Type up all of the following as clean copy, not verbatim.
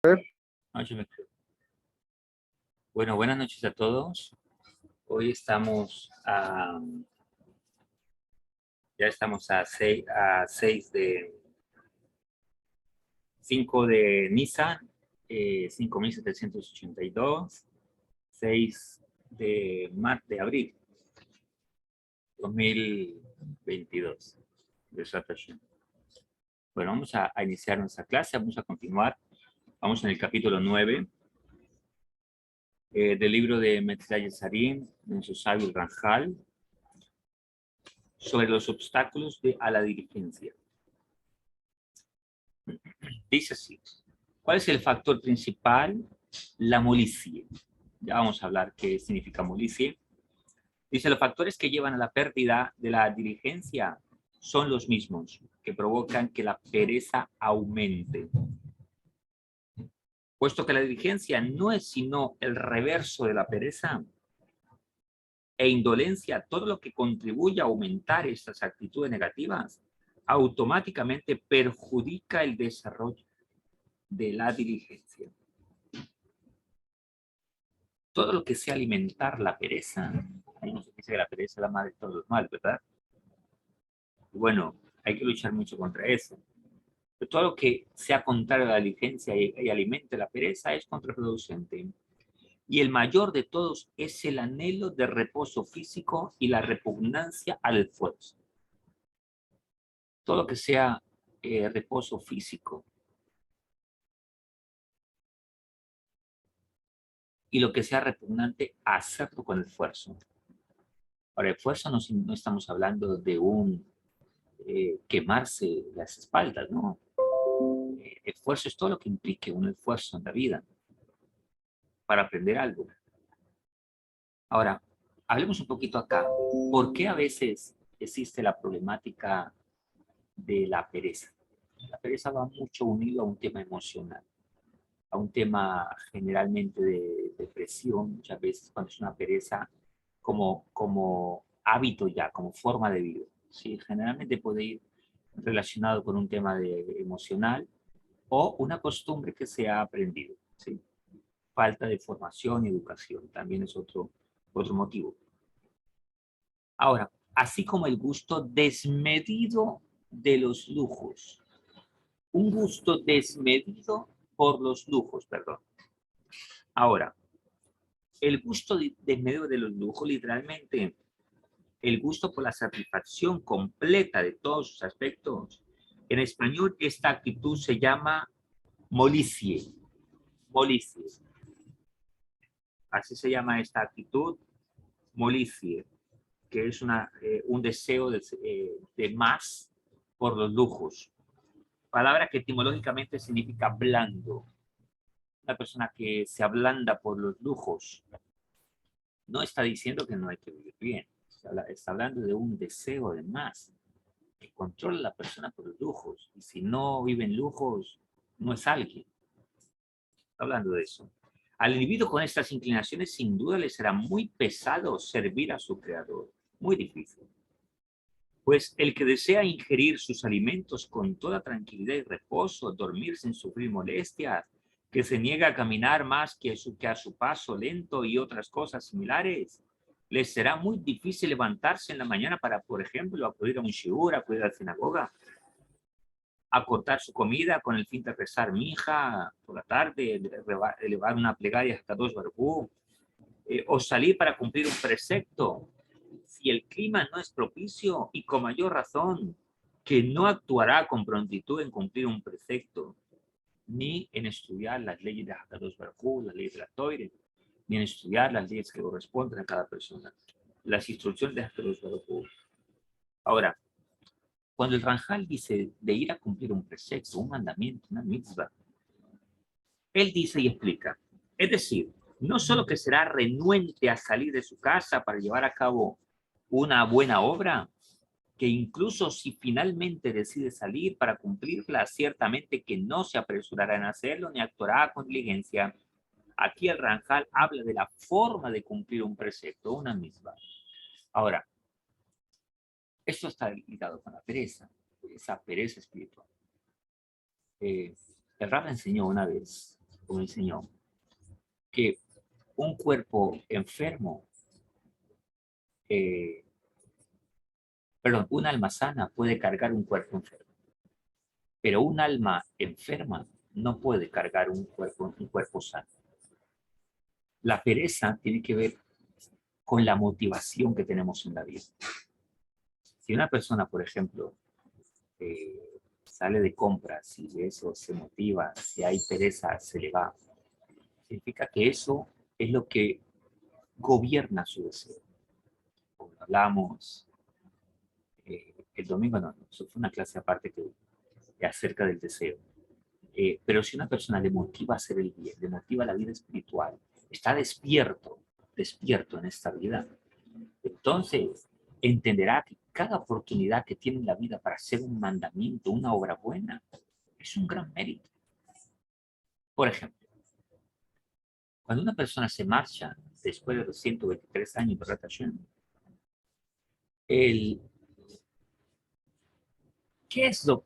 Noche. Bueno, buenas noches a todos. Hoy ya estamos a 6 de 5 de Nisan, 5782, 6 de abril 2022. Bueno, vamos a iniciar nuestra clase, vamos a continuar. Vamos en el capítulo 9 del libro de Metzla Yesarim, en su sabio Ranjal, sobre los obstáculos a la diligencia. Dice así: ¿cuál es el factor principal? La molicie. Ya vamos a hablar qué significa molicie. Dice: los factores que llevan a la pérdida de la diligencia son los mismos, que provocan que la pereza aumente. Puesto que la diligencia no es sino el reverso de la pereza e indolencia, todo lo que contribuye a aumentar estas actitudes negativas automáticamente perjudica el desarrollo de la diligencia. Todo lo que sea alimentar la pereza, hay uno que dice que la pereza es la madre de todos los males, ¿verdad? Bueno, hay que luchar mucho contra eso. Pero todo lo que sea contrario a la diligencia y alimente la pereza es contraproducente. Y el mayor de todos es el anhelo de reposo físico y la repugnancia al esfuerzo. Todo lo que sea reposo físico y lo que sea repugnante, hacerlo con esfuerzo. Ahora, esfuerzo no estamos hablando de un quemarse las espaldas, ¿no? Esfuerzo es todo lo que implique un esfuerzo en la vida para aprender algo. Ahora, hablemos un poquito acá. ¿Por qué a veces existe la problemática de la pereza? La pereza va mucho unido a un tema emocional, a un tema generalmente de depresión, muchas veces cuando es una pereza como hábito ya, como forma de vida. ¿Sí? Generalmente puede ir relacionado con un tema emocional o una costumbre que se ha aprendido. ¿Sí? Falta de formación y educación también es otro motivo. Ahora, así como el gusto desmedido de los lujos. Un gusto desmedido por los lujos, perdón. Ahora, el gusto desmedido de los lujos, literalmente, el gusto por la satisfacción completa de todos sus aspectos. En español, esta actitud se llama molicie. Molicie. Así se llama esta actitud, molicie, que es un deseo de más por los lujos. Palabra que etimológicamente significa blando. Una persona que se ablanda por los lujos no está diciendo que no hay que vivir bien. Está hablando de un deseo de más que controla a la persona por los lujos. Y si no vive en lujos, no es alguien. Está hablando de eso. Al individuo con estas inclinaciones, sin duda le será muy pesado servir a su creador. Muy difícil. Pues el que desea ingerir sus alimentos con toda tranquilidad y reposo, dormir sin sufrir molestias, que se niega a caminar más que a su paso lento y otras cosas similares, les será muy difícil levantarse en la mañana para, por ejemplo, acudir a un shiur, acudir a la sinagoga, acortar su comida con el fin de rezar mija por la tarde, elevar una plegaria hasta dos Baruj, o salir para cumplir un precepto. Si el clima no es propicio, y con mayor razón, que no actuará con prontitud en cumplir un precepto, ni en estudiar las leyes de Hakadosh Baruj, las leyes de la Toire, ni en estudiar las leyes que corresponden a cada persona, las instrucciones de Hakadosh Baruj. Ahora, cuando el Ranjal dice de ir a cumplir un precepto, un mandamiento, una mitzvah, él dice y explica, es decir, no solo que será renuente a salir de su casa para llevar a cabo una buena obra, que incluso si finalmente decide salir para cumplirla, ciertamente que no se apresurará en hacerlo ni actuará con diligencia. Aquí el Ranjal habla de la forma de cumplir un precepto, una misma. Ahora, esto está ligado con la pereza, esa pereza espiritual. El Rab enseñó una vez me enseñó, que un cuerpo enfermo, perdón, un alma sana puede cargar un cuerpo enfermo, pero un alma enferma no puede cargar un cuerpo sano. La pereza tiene que ver con la motivación que tenemos en la vida. Si una persona, por ejemplo, sale de compras y eso se motiva, si hay pereza, se le va, significa que eso es lo que gobierna su deseo. Como hablamos el domingo, no, eso fue una clase aparte que acerca del deseo. Pero si una persona le motiva a hacer el bien, le motiva la vida espiritual, está despierto en esta vida, entonces entenderá que cada oportunidad que tiene en la vida para hacer un mandamiento, una obra buena, es un gran mérito. Por ejemplo, cuando una persona se marcha después de los 123 años de Ratashen, ¿qué es lo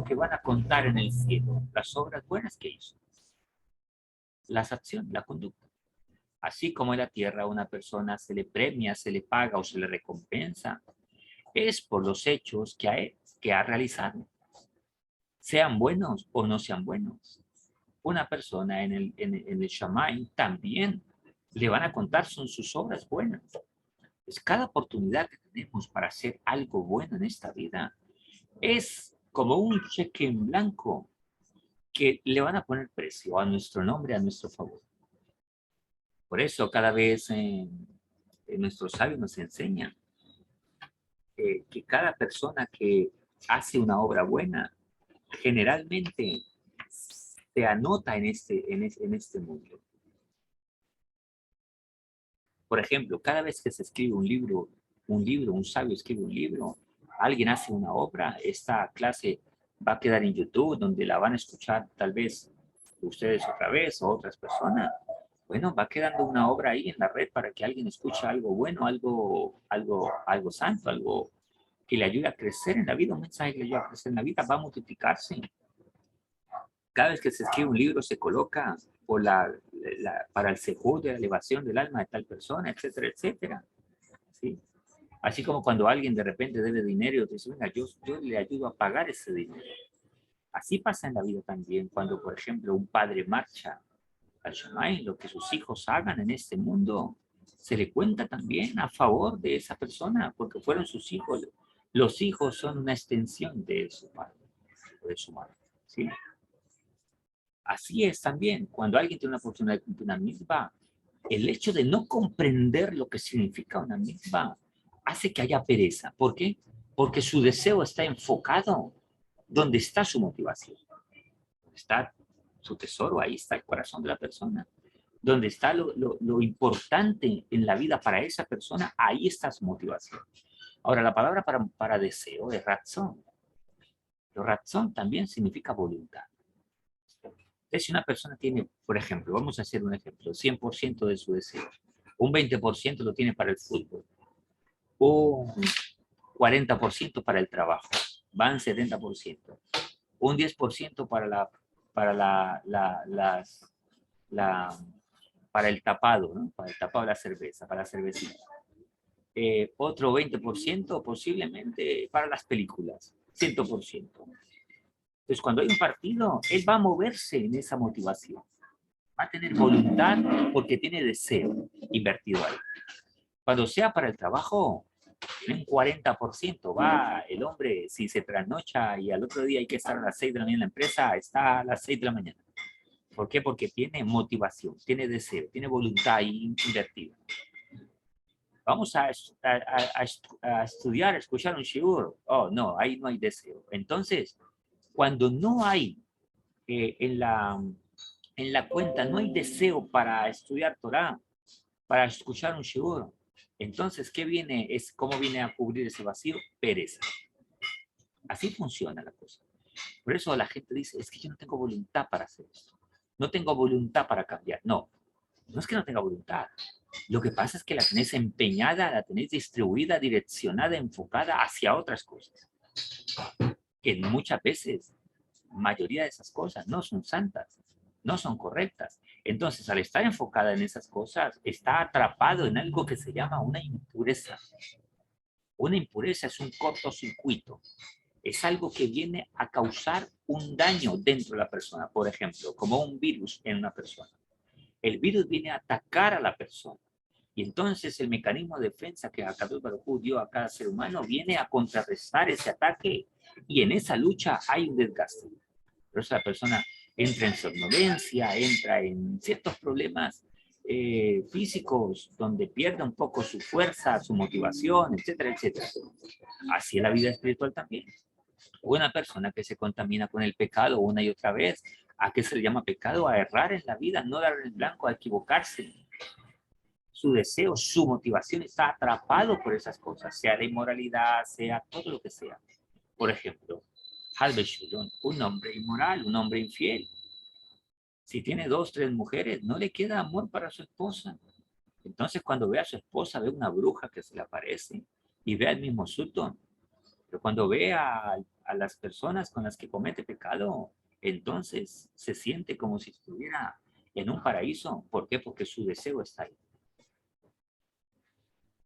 que van a contar en el cielo? Las obras buenas que hizo, las acciones, la conducta. Así como en la tierra a una persona se le premia, se le paga o se le recompensa, es por los hechos que ha realizado, sean buenos o no sean buenos. Una persona en el Shammai también le van a contar son sus obras buenas. Pues cada oportunidad que tenemos para hacer algo bueno en esta vida es como un cheque en blanco que le van a poner precio a nuestro nombre, a nuestro favor. Por eso cada vez nuestros sabios nos enseñan que cada persona que hace una obra buena generalmente se anota en este mundo. Por ejemplo, cada vez que se escribe un sabio escribe un libro, alguien hace una obra, esta clase va a quedar en YouTube, donde la van a escuchar tal vez ustedes otra vez o otras personas. Bueno, va quedando una obra ahí en la red para que alguien escuche algo bueno, algo santo, algo que le ayude a crecer en la vida, un mensaje que le ayude a crecer en la vida, va a multiplicarse. Cada vez que se escribe un libro se coloca por para el sejud de la elevación del alma de tal persona, etcétera, etcétera. ¿Sí? Así como cuando alguien de repente debe dinero y te dice, venga, yo le ayudo a pagar ese dinero. Así pasa en la vida también, cuando por ejemplo un padre marcha al Shammai, lo que sus hijos hagan en este mundo, se le cuenta también a favor de esa persona, porque fueron sus hijos. Los hijos son una extensión de su padre, de su madre. ¿Sí? Así es también, cuando alguien tiene una oportunidad de cumplir una mitzvah, el hecho de no comprender lo que significa una mitzvah hace que haya pereza. ¿Por qué? Porque su deseo está enfocado donde está su motivación. Está su tesoro, ahí está el corazón de la persona. Donde está lo importante en la vida para esa persona, ahí está su motivación. Ahora, la palabra para deseo es razón. Pero razón también significa voluntad. Entonces, si una persona tiene, por ejemplo, vamos a hacer un ejemplo, 100% de su deseo, un 20% lo tiene para el fútbol, un 40% para el trabajo, van 70%, un 10% para para el tapado, ¿no? Para el tapado de la cerveza, para la cervecita. Otro 20% posiblemente para las películas, 100%. Entonces, cuando hay un partido, él va a moverse en esa motivación. Va a tener voluntad porque tiene deseo invertido ahí. Cuando sea para el trabajo, un 40% va el hombre, si se trasnocha y al otro día hay que estar a las 6 de la mañana en la empresa, está a las 6 de la mañana. ¿Por qué? Porque tiene motivación, tiene deseo, tiene voluntad ahí invertida. Vamos a estudiar, a escuchar un shiur. Oh, no, ahí no hay deseo. Entonces, cuando no hay en la cuenta, no hay deseo para estudiar Torah, para escuchar un shiur, entonces, ¿qué viene? ¿Cómo viene a cubrir ese vacío? Pereza. Así funciona la cosa. Por eso la gente dice, es que yo no tengo voluntad para hacer esto. No tengo voluntad para cambiar. No, no es que no tenga voluntad. Lo que pasa es que la tenés empeñada, la tenés distribuida, direccionada, enfocada hacia otras cosas. Que muchas veces, mayoría de esas cosas no son santas. no son correctas. Entonces, al estar enfocada en esas cosas, está atrapado en algo que se llama una impureza. Una impureza es un cortocircuito. Es algo que viene a causar un daño dentro de la persona. Por ejemplo, como un virus en una persona. El virus viene a atacar a la persona. Y entonces el mecanismo de defensa que Akadosh Baruj Hu dio a cada ser humano viene a contrarrestar ese ataque. Y en esa lucha hay un desgaste. Por eso la persona entra en somnolencia, entra en ciertos problemas físicos donde pierde un poco su fuerza, su motivación, etcétera, etcétera. Así es la vida espiritual también. Una persona que se contamina con el pecado una y otra vez, ¿a qué se le llama pecado? A errar en la vida, no dar el blanco, a equivocarse. Su deseo, su motivación está atrapado por esas cosas, sea la inmoralidad, sea todo lo que sea. Por ejemplo, Halbe Shulon, un hombre inmoral, un hombre infiel. Si tiene 2, 3 mujeres, no le queda amor para su esposa. Entonces, cuando ve a su esposa, ve una bruja que se le aparece y ve al mismo Sultán. Pero cuando ve a las personas con las que comete pecado, entonces se siente como si estuviera en un paraíso. ¿Por qué? Porque su deseo está ahí.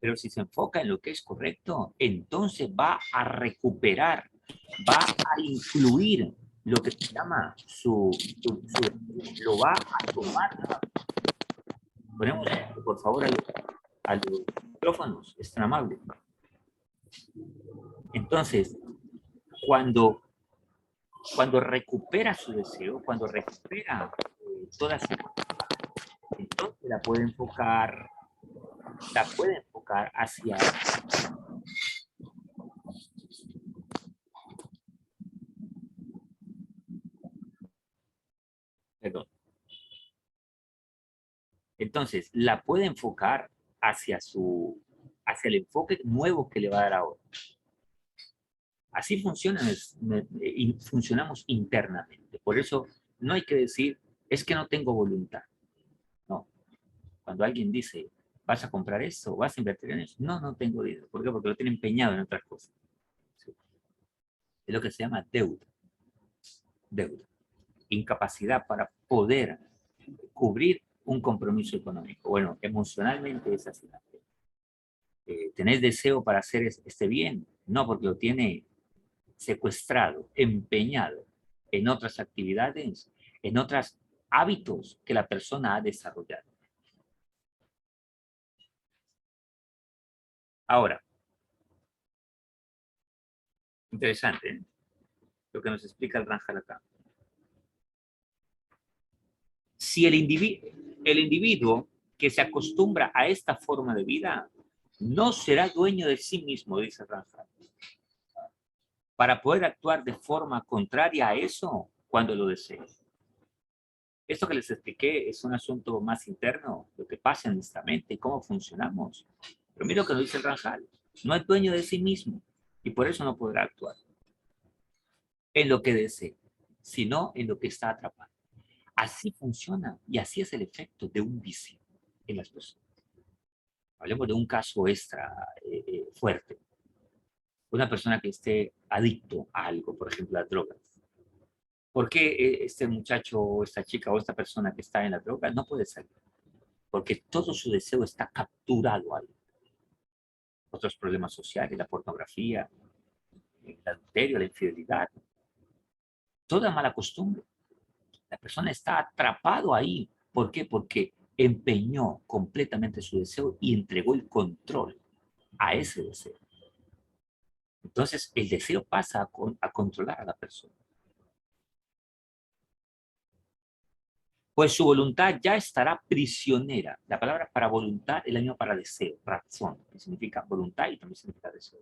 Pero si se enfoca en lo que es correcto, entonces va a recuperar, va a incluir lo que se llama lo va a tomar. Ponemos, por favor, a los micrófonos, es tan amable. Entonces, cuando recupera su deseo, cuando recupera toda su entonces la puede enfocar hacia, perdón, entonces la puede enfocar hacia el enfoque nuevo que le va a dar ahora. Así funcionamos internamente. Por eso no hay que decir, es que no tengo voluntad. No. Cuando alguien dice, vas a comprar esto, vas a invertir en eso, no, no tengo dinero. ¿Por qué? Porque lo tiene empeñado en otras cosas. ¿Sí? Es lo que se llama deuda. Deuda. Incapacidad para poder cubrir un compromiso económico. Bueno, emocionalmente es así. ¿Tenés deseo para hacer este bien? No, porque lo tiene secuestrado, empeñado en otras actividades, en otros hábitos que la persona ha desarrollado. Ahora, interesante, ¿eh? Lo que nos explica el Ranjal acá. Si el individuo que se acostumbra a esta forma de vida no será dueño de sí mismo, dice Ranjal, para poder actuar de forma contraria a eso cuando lo desee. Esto que les expliqué es un asunto más interno, lo que pasa en nuestra mente y cómo funcionamos. Pero mira lo que nos dice el Ranjal. No es dueño de sí mismo y por eso no podrá actuar en lo que desee, sino en lo que está atrapado. Así funciona y así es el efecto de un vicio en las personas. Hablemos de un caso extra fuerte. Una persona que esté adicto a algo, por ejemplo, las drogas. ¿Por qué este muchacho o esta chica o esta persona que está en la droga no puede salir? Porque todo su deseo está capturado ahí. Otros problemas sociales, la pornografía, el adulterio, la infidelidad, toda mala costumbre. La persona está atrapado ahí. ¿Por qué? Porque empeñó completamente su deseo y entregó el control a ese deseo. Entonces, el deseo pasa a controlar a la persona. Pues su voluntad ya estará prisionera. La palabra para voluntad es la misma para deseo, razón, que significa voluntad y también significa deseo.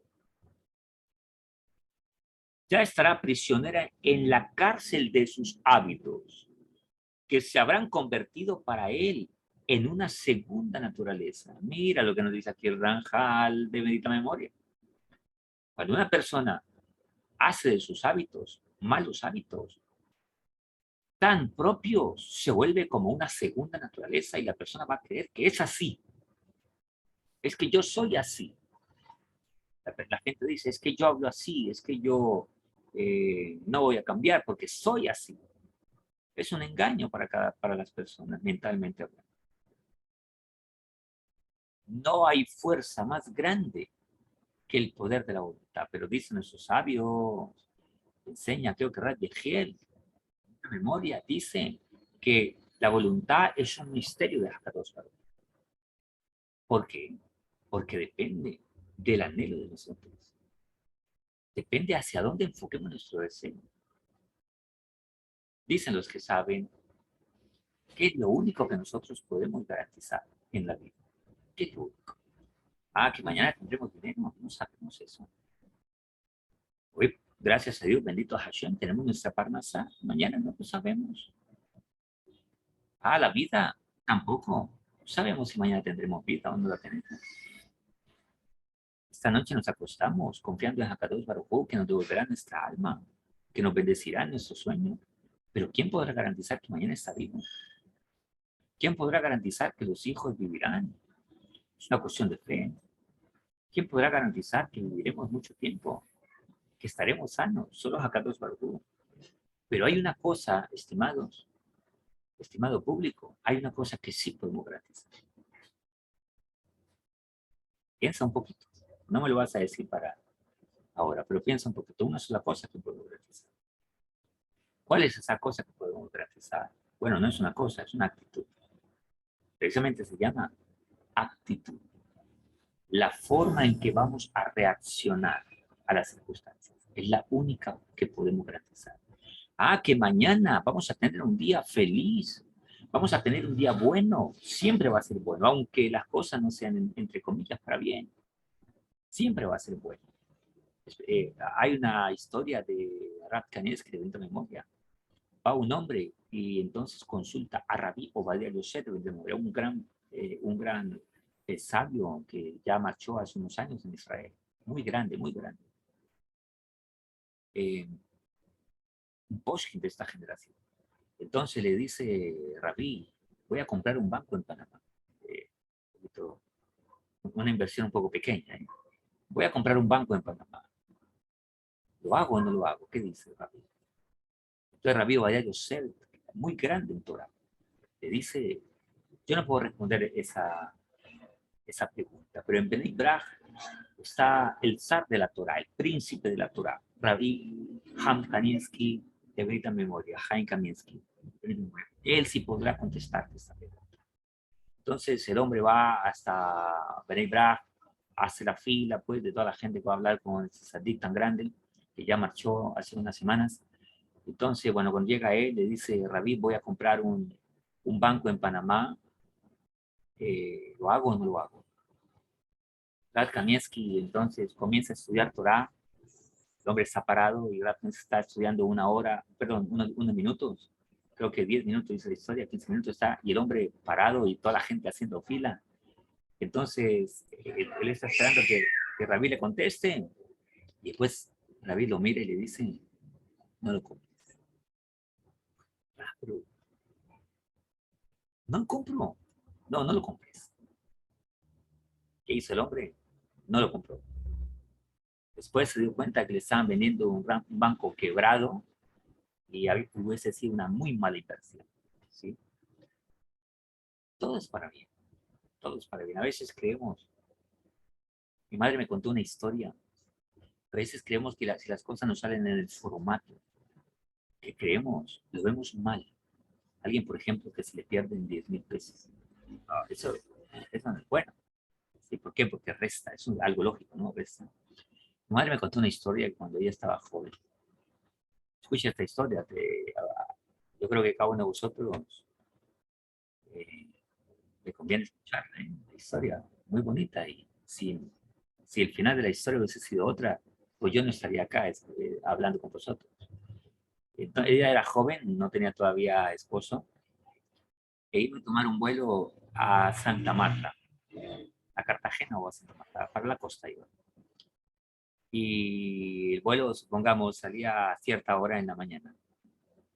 Ya estará prisionera en la cárcel de sus hábitos, que se habrán convertido para él en una segunda naturaleza. Mira lo que nos dice aquí el Ranjal de Bendita Memoria. Cuando una persona hace de sus hábitos malos hábitos tan propios, se vuelve como una segunda naturaleza y la persona va a creer que es así. Es que yo soy así. La gente dice, es que yo hablo así, es que yo no voy a cambiar porque soy así. Es un engaño para las personas, mentalmente hablando. No hay fuerza más grande que el poder de la voluntad. Pero dicen nuestros sabios, enseña, creo que Radjehiel, en memoria, dice que la voluntad es un misterio de Hakadosh Baruj. ¿Por qué? Porque depende del anhelo de nosotros. Depende hacia dónde enfoquemos nuestro deseo. Dicen los que saben que es lo único que nosotros podemos garantizar en la vida. ¿Qué es lo único? Ah, que mañana tendremos dinero. No sabemos eso. Hoy, gracias a Dios, bendito Hashem, tenemos nuestra parnasá. Mañana no lo sabemos. Ah, la vida tampoco. No sabemos si mañana tendremos vida o no la tenemos. Esta noche nos acostamos confiando en Hakadosh Baruj Hu, que nos devolverá nuestra alma, que nos bendecirá en nuestro sueño. Pero ¿quién podrá garantizar que mañana está vivo? ¿Quién podrá garantizar que los hijos vivirán? Es una cuestión de fe. ¿Quién podrá garantizar que viviremos mucho tiempo? Que estaremos sanos. Solo Hakadosh Baruj Hu. Pero hay una cosa, estimados, estimado público, hay una cosa que sí podemos garantizar. Piensa un poquito. No me lo vas a decir para ahora, pero piensa un poquito. Una sola cosa que podemos garantizar. ¿Cuál es esa cosa que podemos garantizar? Bueno, no es una cosa, es una actitud. Precisamente se llama actitud. La forma en que vamos a reaccionar a las circunstancias es la única que podemos garantizar. Ah, que mañana vamos a tener un día feliz, vamos a tener un día bueno, siempre va a ser bueno, aunque las cosas no sean, entre comillas, para bien, siempre va a ser bueno. Hay una historia de Rat Kanesk de Venta Memoria. Va un hombre y entonces consulta a Rabí Obadiah Yosef de Venta Memoria, un gran sabio que ya marchó hace unos años en Israel. Muy grande, muy grande. Un poskim de esta generación. Entonces le dice Rabí, voy a comprar un banco en Panamá. Eh, una inversión un poco pequeña. ¿Eh? Voy a comprar un banco en Panamá. ¿Lo hago o no lo hago? ¿Qué dice Rabí? Entonces Rabí Obadiah Yosef, muy grande en Torah, le dice, yo no puedo responder esa pregunta, pero en Bnei Braj está el zar de la Torah, el príncipe de la Torah, Rabí Ham Kanievski, de Brita Memoria, Haim Kanievski. Él sí podrá contestarte esta pregunta. Entonces el hombre va hasta Bnei Braj, hace la fila pues de toda la gente que va a hablar con ese sadik tan grande que ya marchó hace unas semanas. Entonces, bueno, cuando llega él, le dice, Rabí, voy a comprar un banco en Panamá, ¿lo hago o no lo hago? Rad Kanievski entonces comienza a estudiar Torah, el hombre está parado y Rad está estudiando una hora, perdón, unos minutos, creo que 10 minutos dice la historia, 15 minutos está, y el hombre parado y toda la gente haciendo fila. Entonces, él está esperando que Rabí le conteste, y después Rabí lo mira y le dice, no lo compres. Ah, pero no lo compro. No, no lo compres. ¿Qué hizo el hombre? No lo compró. Después se dio cuenta que le estaban vendiendo un banco quebrado y hubiese sido una muy mala inversión. ¿Sí? Todo es para bien. Todo es para bien. A veces creemos, mi madre me contó una historia, a veces creemos que si las cosas no salen en el formato que creemos, lo vemos mal. Alguien, por ejemplo, que se le pierden 10,000 pesos. Ah, eso no es bueno. ¿Sí? ¿Por qué? Porque resta, es algo lógico, ¿no? Resta. Mi madre me contó una historia de cuando ella estaba joven. Escucha esta historia, yo creo que cada uno de vosotros eh, le conviene escuchar, ¿eh? La historia muy bonita y si el final de la historia hubiese sido otra, pues yo no estaría acá hablando con vosotros. Entonces, ella era joven, no tenía todavía esposo, e iba a tomar un vuelo a Santa Marta, a Cartagena o a Santa Marta, para la costa iba. Y el vuelo, supongamos, salía a cierta hora en la mañana.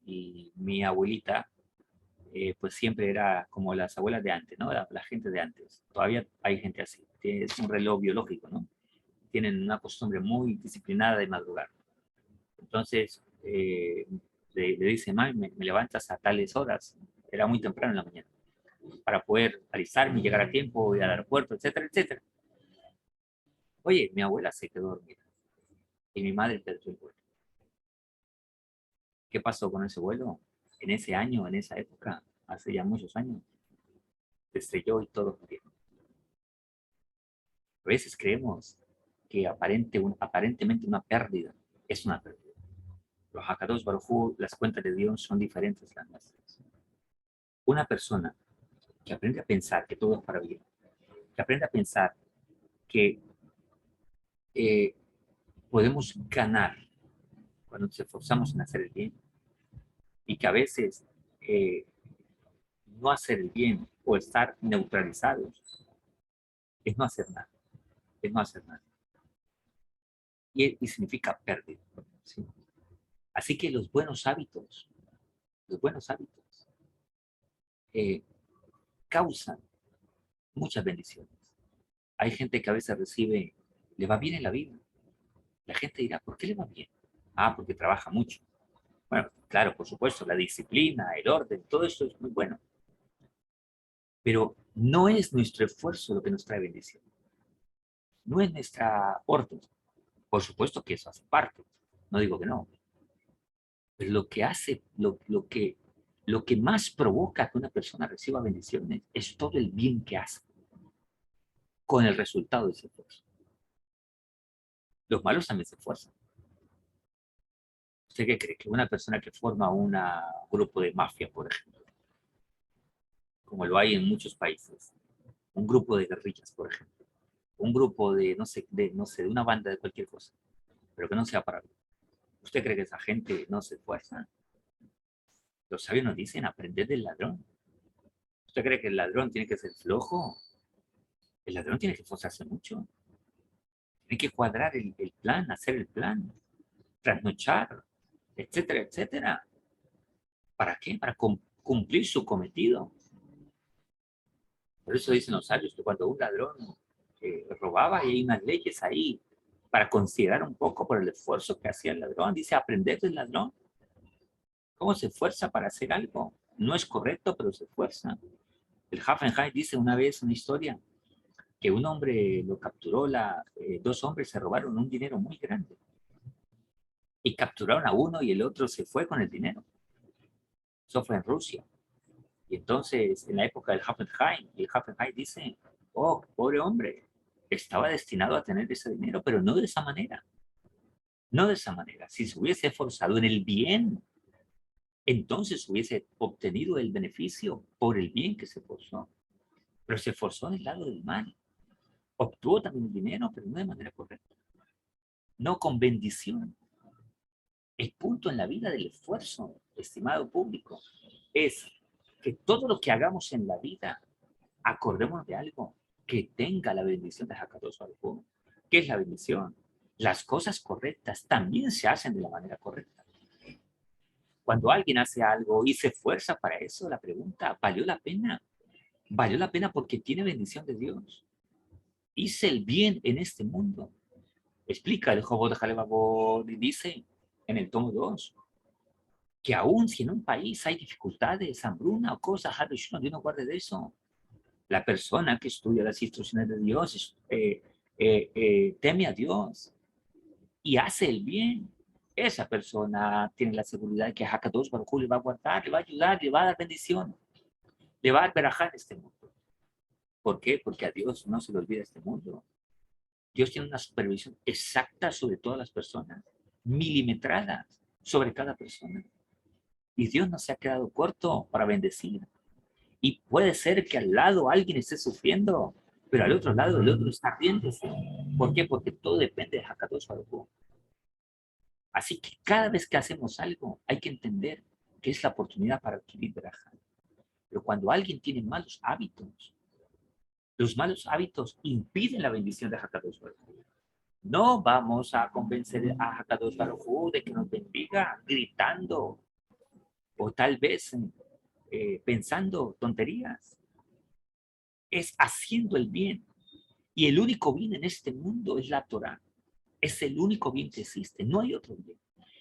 Y mi abuelita, pues siempre era como las abuelas de antes, ¿no? La gente de antes. Todavía hay gente así. Es un reloj biológico, ¿no? Tienen una costumbre muy disciplinada de madrugar. Entonces, le dice, mami, me levantas a tales horas, era muy temprano en la mañana, para poder alistarme, llegar a tiempo, ir al aeropuerto, etcétera, etcétera. Oye, mi abuela se quedó dormida y mi madre perdió el vuelo. ¿Qué pasó con ese vuelo? En ese año, en esa época, hace ya muchos años, se estrelló y todos murieron. A veces creemos que aparentemente una pérdida es una pérdida. Los Hakadosh Baruj Hu, las cuentas de Dios son diferentes las nuestras. Una persona que aprende a pensar que todo es para bien, que aprende a pensar que eh, podemos ganar cuando nos esforzamos en hacer el bien y que a veces eh, no hacer el bien o estar neutralizados es no hacer nada, es no hacer nada. Y significa pérdida. ¿Sí? Así que los buenos hábitos eh, causan muchas bendiciones. Hay gente que a veces le va bien en la vida. La gente dirá, ¿por qué le va bien? Ah, porque trabaja mucho. Bueno, claro, por supuesto, la disciplina, el orden, todo eso es muy bueno. Pero no es nuestro esfuerzo lo que nos trae bendición. No es nuestra orden. Por supuesto que eso hace parte. No digo que no. Pero lo que hace, lo que más provoca que una persona reciba bendiciones es todo el bien que hace con el resultado de ese esfuerzo. Los malos también se esfuerzan. ¿Usted qué cree? Que una persona que forma un grupo de mafia, por ejemplo, como lo hay en muchos países, un grupo de guerrillas, por ejemplo, un grupo de una banda de cualquier cosa, pero que no sea para mí. ¿Usted cree que esa gente no se esfuerza? Los sabios nos dicen aprender del ladrón. ¿Usted cree que el ladrón tiene que ser flojo? El ladrón tiene que esforzarse mucho. Tiene que cuadrar el plan, hacer el plan, trasnochar, etcétera, etcétera. ¿Para qué? Para cumplir su cometido. Por eso dicen los sabios que cuando un ladrón robaba, y hay unas leyes ahí para considerar un poco por el esfuerzo que hacía el ladrón, dice aprender del ladrón. ¿Cómo se esfuerza para hacer algo? No es correcto, pero se esfuerza. El Hafenheim dice una vez una historia que un hombre lo capturó, dos hombres se robaron un dinero muy grande y capturaron a uno y el otro se fue con el dinero. Eso fue en Rusia. Y entonces, en la época del Hafenheim, el Hafenheim dice, oh, pobre hombre, estaba destinado a tener ese dinero, pero no de esa manera. No de esa manera. Si se hubiese esforzado en el bien, entonces hubiese obtenido el beneficio por el bien que se esforzó. Pero se esforzó en el lado del mal. Obtuvo también el dinero, pero no de manera correcta. No con bendición. El punto en la vida del esfuerzo, estimado público, es que todo lo que hagamos en la vida, acordémonos de algo, que tenga la bendición de Hakadosh Baruj Hu. ¿Qué es la bendición? Las cosas correctas también se hacen de la manera correcta. Cuando alguien hace algo y se esfuerza para eso, la pregunta, ¿valió la pena? Valió la pena porque tiene bendición de Dios. Hice el bien en este mundo. Explica el Jobot de Jalebabot y dice en el tomo 2 que aún si en un país hay dificultades, hambruna o cosas, Dios no guarde de eso. La persona que estudia las instrucciones de Dios teme a Dios y hace el bien. Esa persona tiene la seguridad de que Hakadosh Baruj Hu le va a guardar, le va a ayudar, le va a dar bendición, le va a dar verajá en este mundo. ¿Por qué? Porque a Dios no se le olvida este mundo. Dios tiene una supervisión exacta sobre todas las personas, milimetrada sobre cada persona. Y Dios no se ha quedado corto para bendecir. Y puede ser que al lado alguien esté sufriendo, pero al otro lado el otro está riéndose. ¿Por qué? Porque todo depende de Hakadosh Baruj Hu. Así que cada vez que hacemos algo, hay que entender que es la oportunidad para adquirir verajá. Pero cuando alguien tiene malos hábitos, los malos hábitos impiden la bendición de Hakadosh Baruj Hu. No vamos a convencer a Hakadosh Baruj Hu de que nos bendiga gritando o tal vez pensando tonterías. Es haciendo el bien. Y el único bien en este mundo es la Torah. Es el único bien que existe. No hay otro bien.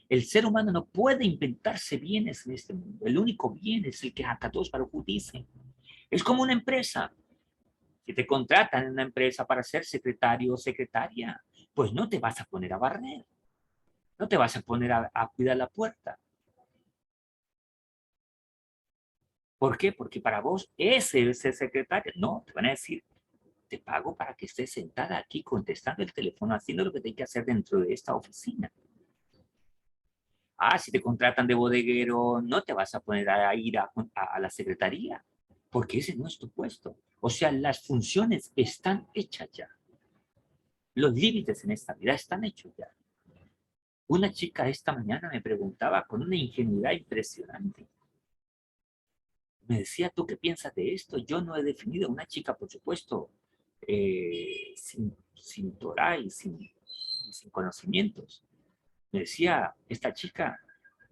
El ser humano no puede inventarse bienes en este mundo. El único bien es el que Hakadosh Baruj Hu dice. Es como una empresa. Si te contratan en una empresa para ser secretario o secretaria, pues no te vas a poner a barrer. No te vas a poner a cuidar la puerta. ¿Por qué? Porque para vos ese es el secretario. No, te van a decir, te pago para que estés sentada aquí contestando el teléfono, haciendo lo que hay que hacer dentro de esta oficina. Ah, si te contratan de bodeguero, no te vas a poner a ir a la secretaría, porque ese no es tu puesto. O sea, las funciones están hechas ya. Los límites en esta vida están hechos ya. Una chica esta mañana me preguntaba con una ingenuidad impresionante. Me decía, ¿tú qué piensas de esto? Yo no he definido una chica, por supuesto, sin Torah y sin conocimientos. Me decía esta chica,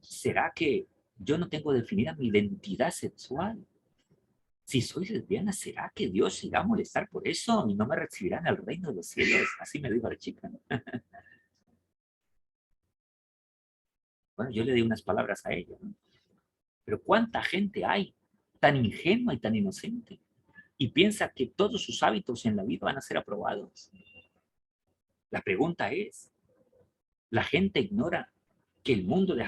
¿será que yo no tengo definida mi identidad sexual? Si soy lesbiana, ¿será que Dios se irá a molestar por eso y no me recibirá en el reino de los cielos? Así me dijo la chica. Bueno, yo le di unas palabras a ella, ¿no? Pero ¿cuánta gente hay tan ingenua y tan inocente? Y piensa que todos sus hábitos en la vida van a ser aprobados. La pregunta es, la gente ignora que el mundo de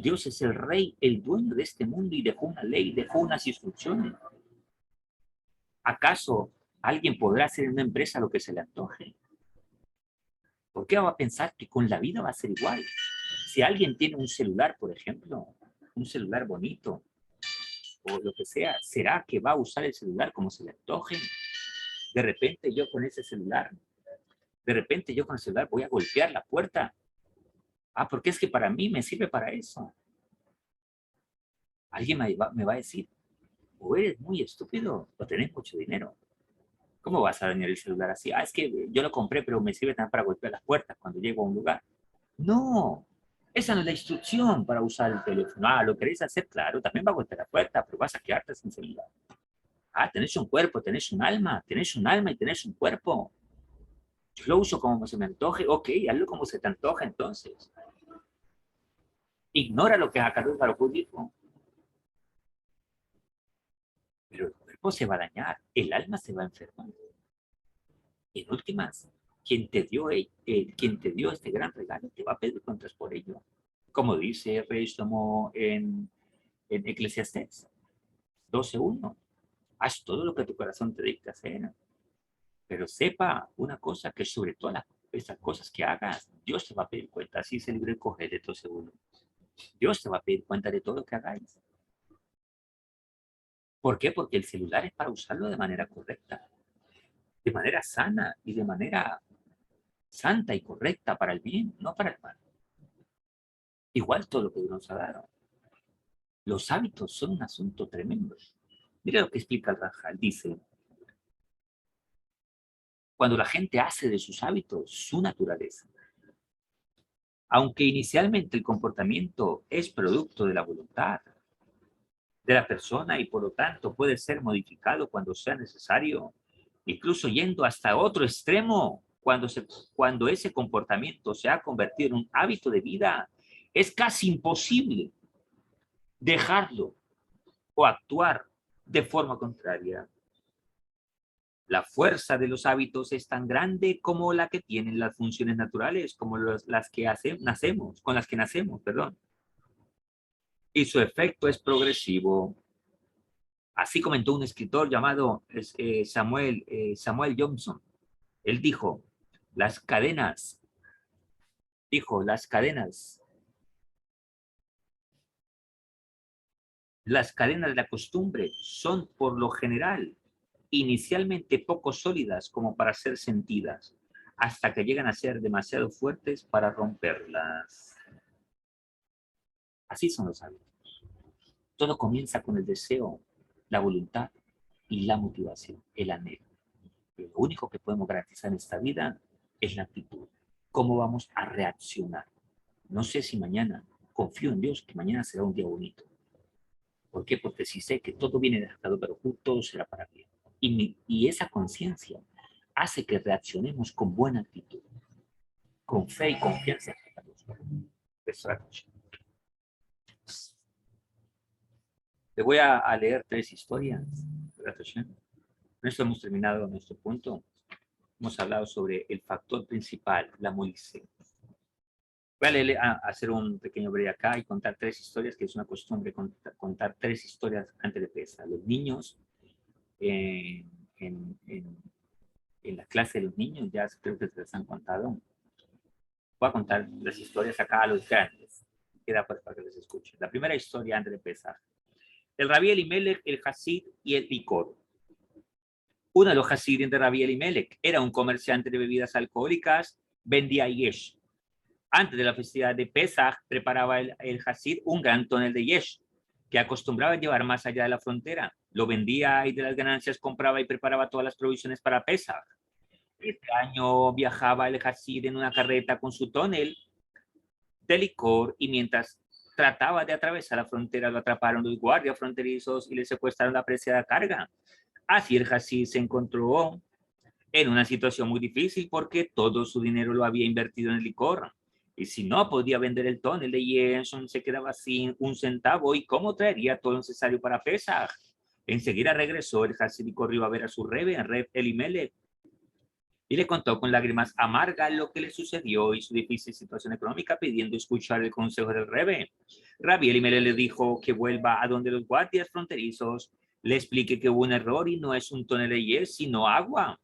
Dios es el rey, el dueño de este mundo y dejó una ley, dejó unas instrucciones. ¿Acaso alguien podrá hacer en una empresa lo que se le antoje? ¿Por qué va a pensar que con la vida va a ser igual? Si alguien tiene un celular, por ejemplo, un celular bonito o lo que sea, ¿será que va a usar el celular como se le antoje? De repente yo con ese celular, de repente yo con el celular voy a golpear la puerta. Ah, porque es que para mí me sirve para eso. Alguien me va a decir, o eres muy estúpido o tenés mucho dinero. ¿Cómo vas a dañar el celular así? Ah, es que yo lo compré, pero me sirve también para golpear las puertas cuando llego a un lugar. No, esa no es la instrucción para usar el teléfono. Ah, lo querés hacer, claro, también va a golpear la puerta, pero vas a quedarte sin celular. Ah, tenés un cuerpo, tenés un alma y tenés un cuerpo. Yo lo uso como se me antoje. Ok, hazlo como se te antoja entonces. Ignora lo que Hakadosh Baruj Hu dijo. Pero el cuerpo se va a dañar, el alma se va a enfermar. Y en últimas, quien te dio este gran regalo te va a pedir cuentas por ello. Como dice Rey Shlomo en Eclesiastés 12:1. Haz todo lo que tu corazón te dicta hacer. Pero sepa una cosa, que sobre todas esas cosas que hagas, Dios te va a pedir cuenta. Así se libre el Cogelet 12:1. Dios te va a pedir cuenta de todo lo que hagáis. ¿Por qué? Porque el celular es para usarlo de manera correcta, de manera sana y de manera santa y correcta para el bien, no para el mal. Igual todo lo que Dios nos ha dado. Los hábitos son un asunto tremendo. Mira lo que explica el Rajal. Dice, cuando la gente hace de sus hábitos su naturaleza, aunque inicialmente el comportamiento es producto de la voluntad de la persona y por lo tanto puede ser modificado cuando sea necesario, incluso yendo hasta otro extremo, cuando ese comportamiento se ha convertido en un hábito de vida, es casi imposible dejarlo o actuar de forma contraria. La fuerza de los hábitos es tan grande como la que tienen las funciones naturales, como las que nacemos, con las que nacemos, perdón. Y su efecto es progresivo. Así comentó un escritor llamado Samuel Johnson. Él las cadenas, dijo, las cadenas de la costumbre son por lo general inicialmente poco sólidas como para ser sentidas, hasta que llegan a ser demasiado fuertes para romperlas. Así son los hábitos. Todo comienza con el deseo, la voluntad y la motivación, el anhelo. Lo único que podemos garantizar en esta vida es la actitud. ¿Cómo vamos a reaccionar? No sé si mañana, confío en Dios que mañana será un día bonito. ¿Por qué? Porque si sé que todo viene de Hakadosh Baruj Hu, todo será para bien. Y esa conciencia hace que reaccionemos con buena actitud, con fe y confianza. Les voy a leer 3 historias. Con esto hemos terminado nuestro punto. Hemos hablado sobre el factor principal, la Moisés. Voy a hacer un pequeño breve acá y contar 3 historias, que es una costumbre contar 3 historias antes de Pesaj. Los niños, en la clase de los niños, ya creo que se les han contado. Voy a contar las historias acá a los grandes. Queda pues para que les escuchen. La primera historia antes de Pesaj. El Rabí Elimelech, el Hasid y el licor. Uno de los Hasidim de Rabí Elimelech era un comerciante de bebidas alcohólicas, vendía yesh. Antes de la festividad de Pesaj, preparaba el Hasid un gran tonel de yesh, que acostumbraba a llevar más allá de la frontera. Lo vendía y de las ganancias compraba y preparaba todas las provisiones para Pesaj. Este año viajaba el Hasid en una carreta con su tonel de licor y mientras trataba de atravesar la frontera lo atraparon los guardias fronterizos y le secuestraron la preciada carga. Así el Hasid se encontró en una situación muy difícil porque todo su dinero lo había invertido en el licor. Y si no podía vender el tonel de Yenson, se quedaba sin un centavo. ¿Y cómo traería todo lo necesario para Pesaj? Enseguida regresó el Hasid y corrió a ver a su Reb Elimelech, y le contó con lágrimas amargas lo que le sucedió y su difícil situación económica, pidiendo escuchar el consejo del Rebe. Rabí Elimelech le dijo que vuelva a donde los guardias fronterizos le explique que hubo un error y no es un tonel de yes, sino agua.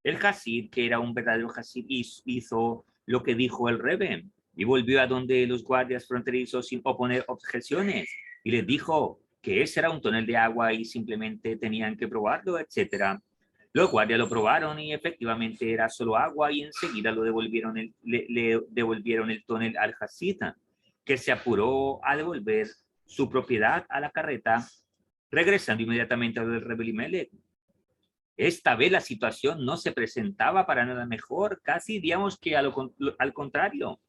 El Hasid, que era un verdadero Hasid, hizo lo que dijo el Rebe y volvió a donde los guardias fronterizos sin oponer objeciones y les dijo que ese era un tonel de agua y simplemente tenían que probarlo, etcétera. Los guardias lo probaron y efectivamente era solo agua y enseguida le devolvieron el tonel al Hasid, que se apuró a devolver su propiedad a la carreta, regresando inmediatamente al Rebe Elimelech. Esta vez la situación no se presentaba para nada mejor, casi digamos que al contrario.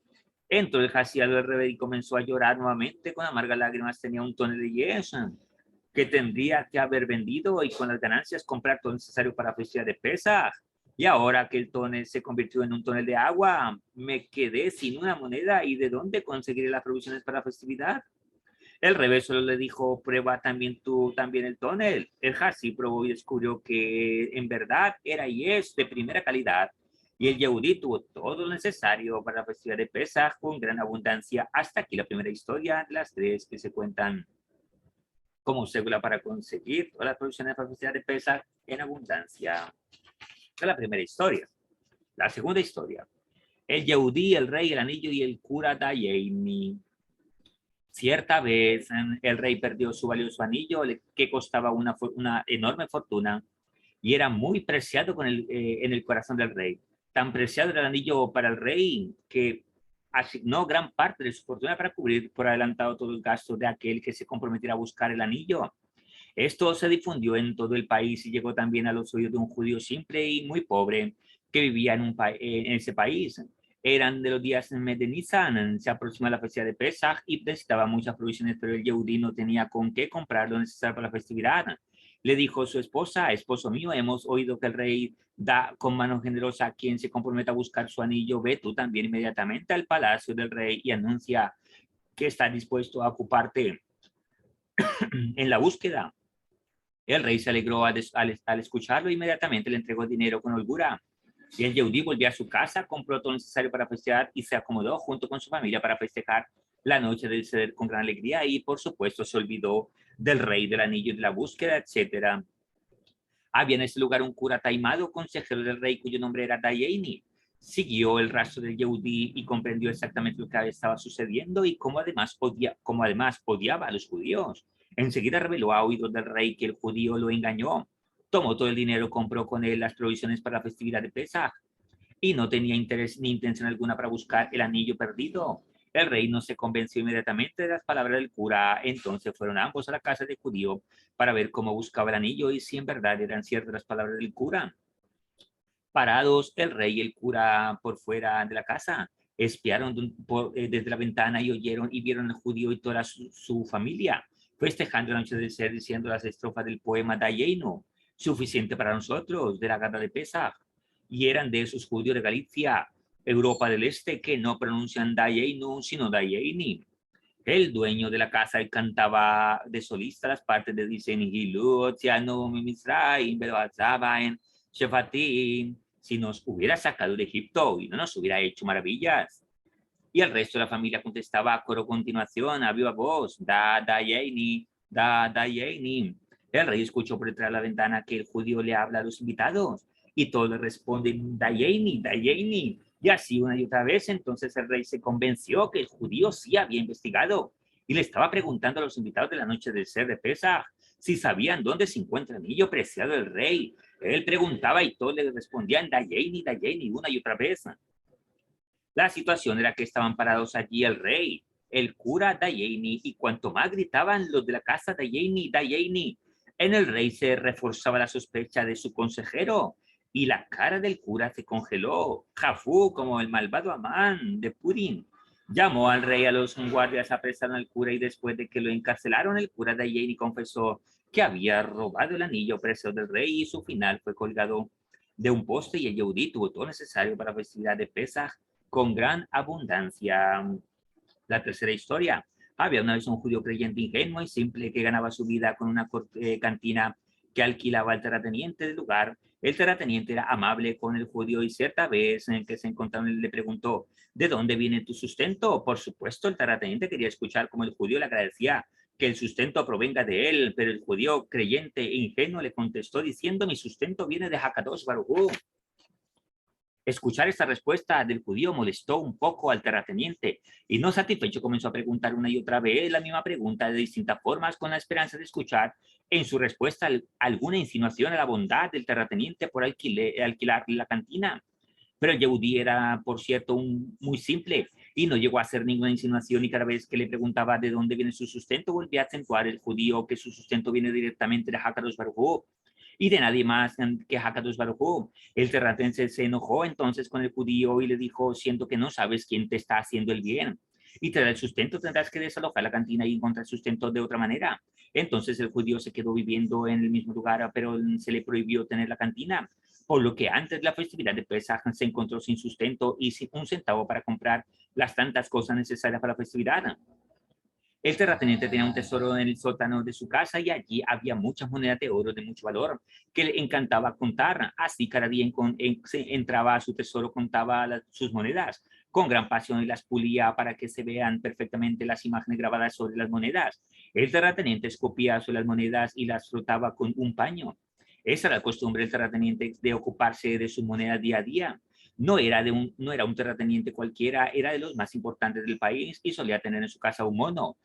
Entró el Hasid al Rebe y comenzó a llorar nuevamente con amargas lágrimas. Tenía un tonel de yesh que tendría que haber vendido y con las ganancias comprar todo lo necesario para la festividad de Pesaj. Y ahora que el tonel se convirtió en un tonel de agua, me quedé sin una moneda y de dónde conseguiré las provisiones para la festividad. El Rebe solo le dijo, prueba también tú también el tonel. El Hasid probó y descubrió que en verdad era yes de primera calidad. Y el Yehudí tuvo todo lo necesario para la festividad de Pesaj con gran abundancia. Hasta aquí la primera historia de las 3 que se cuentan como cédula para conseguir todas las provisiones para la festividad de Pesaj en abundancia. Esta es la primera historia. La segunda historia. El Yehudí, el rey, el anillo y el cura Dayeini. Cierta vez el rey perdió su valioso anillo que costaba una enorme fortuna y era muy preciado en el corazón del rey. Tan preciado era el anillo para el rey que asignó gran parte de su fortuna para cubrir por adelantado todos los gastos de aquel que se comprometiera a buscar el anillo. Esto se difundió en todo el país y llegó también a los oídos de un judío simple y muy pobre que vivía en ese país. Eran de los días de Nisan, se aproxima la festividad de Pesaj y necesitaba muchas provisiones, pero el Yehudí no tenía con qué comprar lo necesario para la festividad. Le dijo su esposa, esposo mío, hemos oído que el rey da con mano generosa a quien se compromete a buscar su anillo. Ve tú también inmediatamente al palacio del rey y anuncia que está dispuesto a ocuparte en la búsqueda. El rey se alegró al escucharlo e inmediatamente le entregó el dinero con holgura. Y el Yehudí volvió a su casa, compró todo lo necesario para festejar y se acomodó junto con su familia para festejar la noche del Seder con gran alegría y, por supuesto, se olvidó del rey, del anillo, de la búsqueda, etc. Había en ese lugar un cura taimado, consejero del rey, cuyo nombre era Dayeini. Siguió el rastro del Yehudí y comprendió exactamente lo que estaba sucediendo y cómo además odiaba a los judíos. Enseguida reveló a oídos del rey que el judío lo engañó. Tomó todo el dinero, compró con él las provisiones para la festividad de Pesaj y no tenía interés ni intención alguna para buscar el anillo perdido. El rey no se convenció inmediatamente de las palabras del cura, entonces fueron ambos a la casa del judío para ver cómo buscaba el anillo y si en verdad eran ciertas las palabras del cura. Parados el rey y el cura por fuera de la casa, espiaron desde la ventana y oyeron y vieron al judío y toda su familia festejando la noche del ser, diciendo las estrofas del poema Dayenu, suficiente para nosotros, de la gata de Pesaj. Y eran de esos judíos de Galicia Europa del Este que no pronuncian Dayeinu, sino Dayeini. El dueño de la casa cantaba de solista las partes de Dicen Hilu, Tiano, Mimizraim, Bedoazabaen, Shefatim. Si nos hubiera sacado de Egipto y no nos hubiera hecho maravillas. Y el resto de la familia contestaba a coro continuación, a viva voz, Dayeini, Dayeini. El rey escuchó por detrás de la ventana que el judío le habla a los invitados y todos le responden, Dayeini, Dayeini. Y así una y otra vez, entonces el rey se convenció que el judío sí había investigado y le estaba preguntando a los invitados de la noche del ser de Pesaj si sabían dónde se encuentra el anillo preciado del rey. Él preguntaba y todos le respondían, Dayeini, Dayeini, una y otra vez. La situación era que estaban parados allí el rey, el cura Dayeini, y cuanto más gritaban los de la casa Dayeini, Dayeini, en el rey se reforzaba la sospecha de su consejero, y la cara del cura se congeló, Jafú, como el malvado Amán de Purim. Llamó al rey a los guardias, apresaron al cura, y después de que lo encarcelaron, el cura Dayeini confesó que había robado el anillo precioso del rey, y su final fue colgado de un poste, y el Yehudí tuvo todo necesario para la festividad de Pesaj con gran abundancia. La tercera historia. Había una vez un judío creyente ingenuo y simple que ganaba su vida con una cantina que alquilaba al terrateniente del lugar. El terrateniente era amable con el judío y cierta vez en que se encontraron le preguntó, ¿de dónde viene tu sustento? Por supuesto, el terrateniente quería escuchar cómo el judío le agradecía que el sustento provenga de él, pero el judío creyente e ingenuo le contestó diciendo, mi sustento viene de Hakadosh Baruj Hu. Escuchar esta respuesta del judío molestó un poco al terrateniente y no satisfecho comenzó a preguntar una y otra vez la misma pregunta de distintas formas con la esperanza de escuchar en su respuesta alguna insinuación a la bondad del terrateniente por alquilar la cantina. Pero el Yehudí era, por cierto, muy simple y no llegó a hacer ninguna insinuación y cada vez que le preguntaba de dónde viene su sustento volvía a acentuar el judío que su sustento viene directamente de Hakadosh Baruj Hu y de nadie más que Hakadosh Baruj Hu. El terratense se enojó entonces con el judío y le dijo, siento que no sabes quién te está haciendo el bien. Y te da el sustento, tendrás que desalojar la cantina y encontrar sustento de otra manera. Entonces el judío se quedó viviendo en el mismo lugar, pero se le prohibió tener la cantina. Por lo que antes de la festividad de Pesaj se encontró sin sustento y sin un centavo para comprar las tantas cosas necesarias para la festividad. El terrateniente tenía un tesoro en el sótano de su casa y allí había muchas monedas de oro de mucho valor que le encantaba contar. Así cada día entraba a su tesoro, contaba sus monedas con gran pasión y las pulía para que se vean perfectamente las imágenes grabadas sobre las monedas. El terrateniente escupía sobre las monedas y las frotaba con un paño. Esa era la costumbre del terrateniente de ocuparse de sus monedas día a día. No era un terrateniente cualquiera, era de los más importantes del país y solía tener en su casa un mono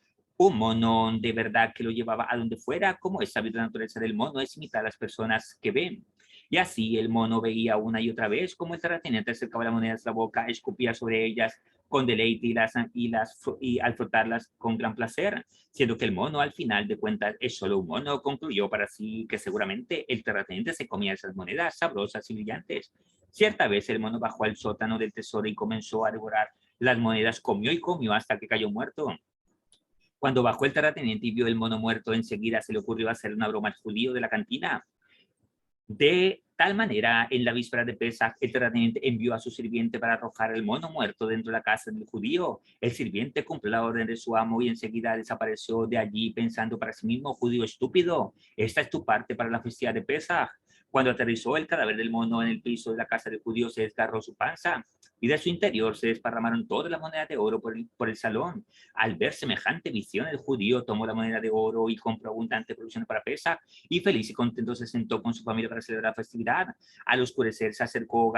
de verdad que lo llevaba a donde fuera, como es sabido la naturaleza del mono, es imitar a las personas que ven. Y así el mono veía una y otra vez cómo el terrateniente acercaba las monedas a la boca, escupía sobre ellas con deleite y al frotarlas con gran placer, siendo que el mono al final de cuentas es solo un mono, concluyó para sí que seguramente el terrateniente se comía esas monedas sabrosas y brillantes. Cierta vez el mono bajó al sótano del tesoro y comenzó a devorar las monedas, comió y comió hasta que cayó muerto. Cuando bajó el terrateniente y vio el mono muerto, enseguida se le ocurrió hacer una broma al judío de la cantina. De tal manera, en la víspera de Pesaj, el terrateniente envió a su sirviente para arrojar el mono muerto dentro de la casa del judío. El sirviente cumplió la orden de su amo y enseguida desapareció de allí pensando para sí mismo, judío estúpido, esta es tu parte para la festividad de Pesaj. Cuando aterrizó el cadáver del mono en el piso de la casa del judío, se desgarró su panza y de su interior se desparramaron todas las monedas de oro por el salón. Al ver semejante visión, el judío tomó la moneda de oro y compró abundante provisión para Pesaj y feliz y contento se sentó con su familia para celebrar la festividad. Al oscurecer se acercó